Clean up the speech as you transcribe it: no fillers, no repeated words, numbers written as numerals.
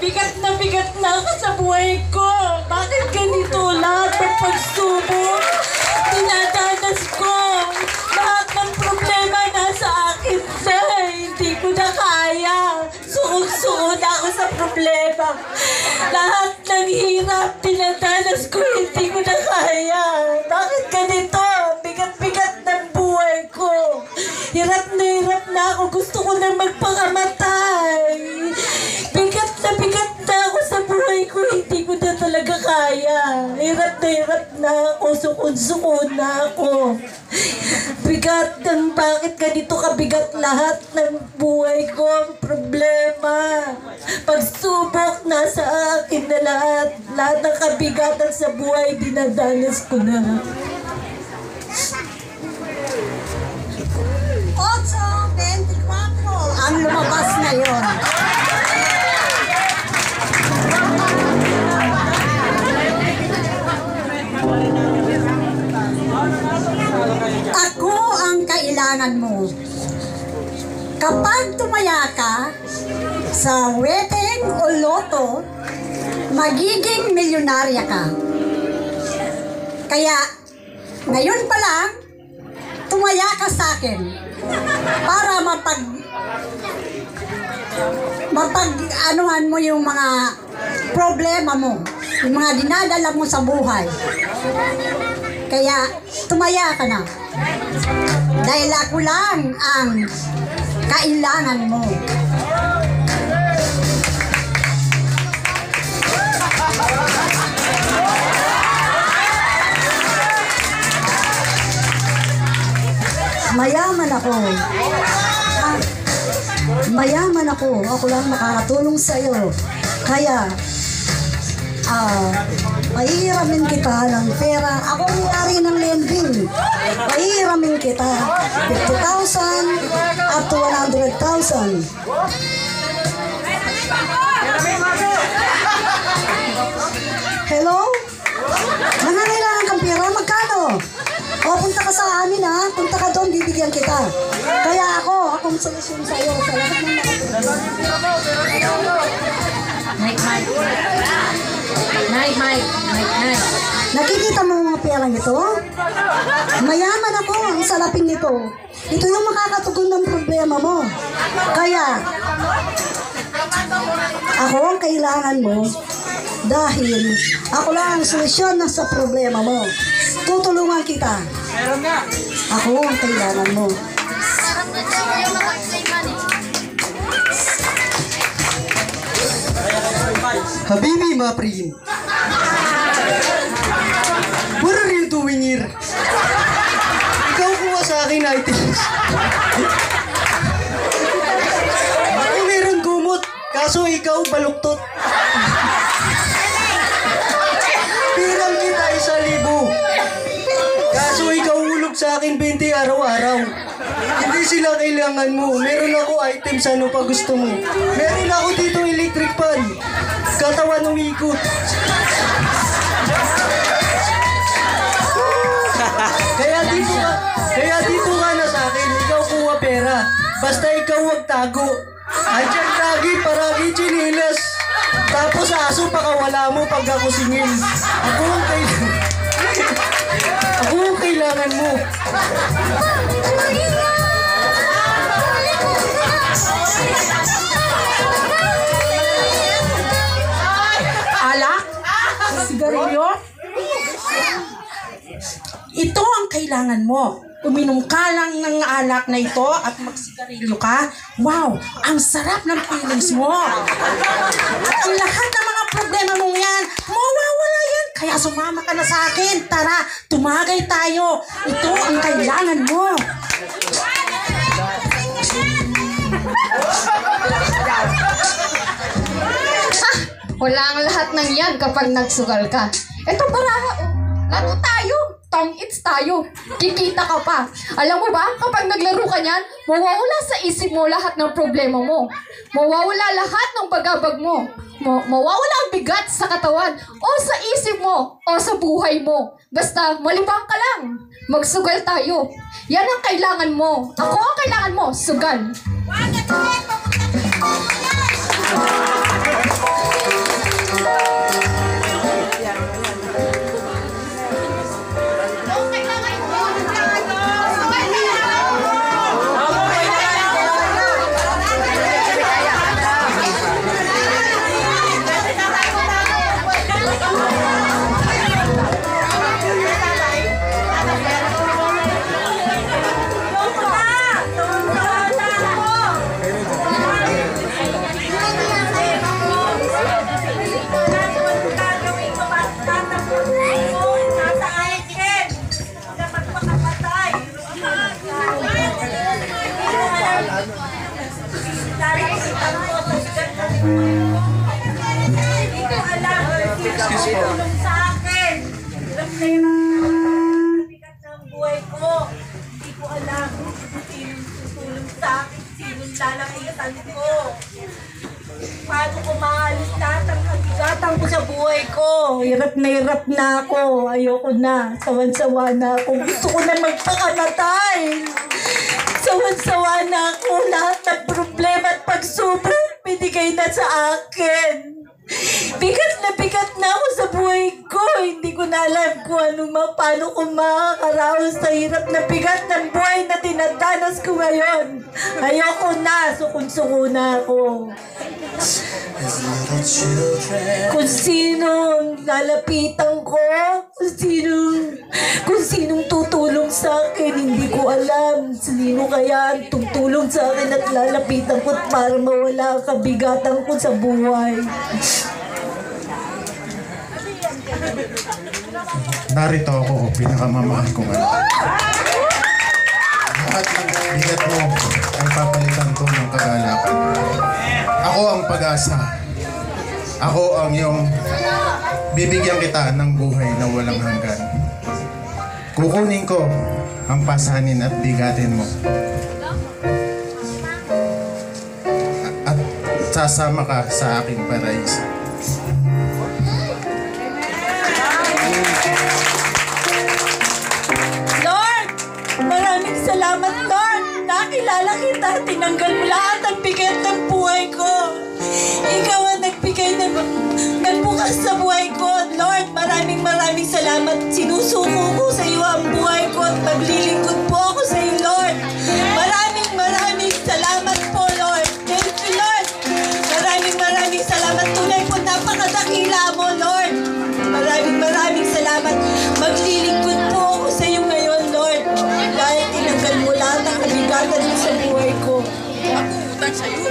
bigat na ako sa buhay ko. Bakit ganito lahat ng pagsubok? Dinadanas ko. Lahat ng problema nasa akin, sir. Hindi ko na kaya. Suot ako sa problema. Lahat ng hirap, dinadanas ko, hindi ko na kaya. Bakit ganito? Bigat-bigat ng buhay ko. Hirap na ako. Gusto ko na magpakamatay. Bigat na ako sa buhay ko. Hindi ko na talaga kaya. Hirap na ako. Sukon na ako. Bigat ng bakit ganito kabigat lahat ng buhay ko. Problema. Pagsubok na sa akin na lahat. Lahat ng kabigatan sa buhay dinadanas ko na. 8:24 ang lumabas ngayon. Ako ang kailangan mo. Kapag tumaya ka sa wedding o loto, magiging milyonarya ka. Kaya, ngayon pa lang, tumaya ka sa akin para mapag-anuhan mo yung mga problema mo, yung mga dinadala mo sa buhay. Kaya, tumaya ka na. Dahil ako lang ang kailangan mo. Mayaman ako. Ako lang makakatulong sa'yo. Kaya, pahihiramin kita ng pera. Ako ang may-ari ng lending. Pahihiramin kita. 50,000 up to 100,000. Hello? Nangangailangan kang pera? Magkano? O, punta ka sa amin ha. Punta ka doon, bibigyan kita. Kaya akong solusyon sa'yo sa lahat ng Mike. Nakikita mo mga perang ito? Mayaman ako ang salaping nito. Ito yung makakatugon ng problema mo. Kaya, ako ang kailangan mo dahil ako lang ang solusyon sa problema mo. Tutulungan kita. Ako ang kailangan mo. Habibi, my friend. What are you doing here? Ikaw kuha sa akin items. Ako meron gumot, kaso ikaw baluktot. Pirang kita 1,000. Kaso ikaw hulog sa akin 20 araw-araw. Hindi sila kailangan mo. Meron ako items, ano pa gusto mo. Meron ako dito electric fan. Katawan umikot. Kaya dito ka na sa akin. Ikaw kuha pera. Basta ikaw wag tago. Andiyan lagi paragi chinilas. Tapos aso pakawala mo pag ako singin. Ako ang kailangan mo. Alak? Sigarilyo? Ito ang kailangan mo. Uminom ka lang ng alak na ito at magsigarilyo ka. Wow, ang sarap ng feelings mo. At ang lahat ng mga problema mong yan, mawawala yan. Kaya sumama ka na sa akin. Tara, tumagay tayo. Ito ang kailangan mo. Wala ang lahat ng yan kapag nagsugal ka. Ito baraha, laro tayo. Tong-its tayo. Kikita ka pa. Alam mo ba, kapag naglaro ka niyan, mawawala sa isip mo lahat ng problema mo. Mawawala lahat ng pag-abag mo. Mawawala ang bigat sa katawan o sa isip mo o sa buhay mo. Basta malibang ka lang. Magsugal tayo. Yan ang kailangan mo. Ako ang kailangan mo. Sugal. Hindi ko alam. Excuse po. Sa akin. Hirap na hirap na bigat ng buhay ko. Hindi ko alam kung sinong tutulong sa akin, sinong lalakitan ko. Paano ko maalis lahat ang kagigatan ko sa buhay ko? Hirap na ako. Ayoko na. Sawan-sawa na ako. Gusto ko na magpakamatay. Sawan-sawa na ako. Lahat ng problema at pagsubok binigay na sa akin. Bigat na ako sa buhay ko. Hindi ko na alam kung paano ko makakaraos sa hirap na bigat ng buhay na tinadanas ko ngayon. Ayoko na. Sukun-suko na ako. Kung sinong lalapitan ko, kung sinong tutulong sa akin, hindi ko alam. Sino kaya ang tutulong sa akin at lalapitan ko para mawala ang kabigatan ko sa buhay. Narito ako, pinakamamahal kong anak. Lahat ng bigat mo ay papalitan ko ng kagalakan. Ako ang pag-asa. Ako ang iyong bibigyan kita ng buhay na walang hanggan. Kukunin ko ang pasanin at bigatin mo. At sasama ka sa aking paraiso. Lord! Maraming salamat, Lord! Nakilala kita, tinanggal mo lahat ang bigat ng buhay ko. Ikaw ang nagbigay ng nagbukas sa buhay ko. Lord, maraming salamat. Sinusuko ko sa iyo ang buhay ko at maglilingkod po ako sa iyo, Lord. Maraming salamat po, Lord. Thank you, Lord. Maraming salamat. Tunay po, napakadakila mo, Lord. Maraming salamat. Maglilingkod po ako sa iyo ngayon, Lord. Dahil tinanggal mo lahat ang kabigatan mo sa buhay ko. Ako utang sa iyo.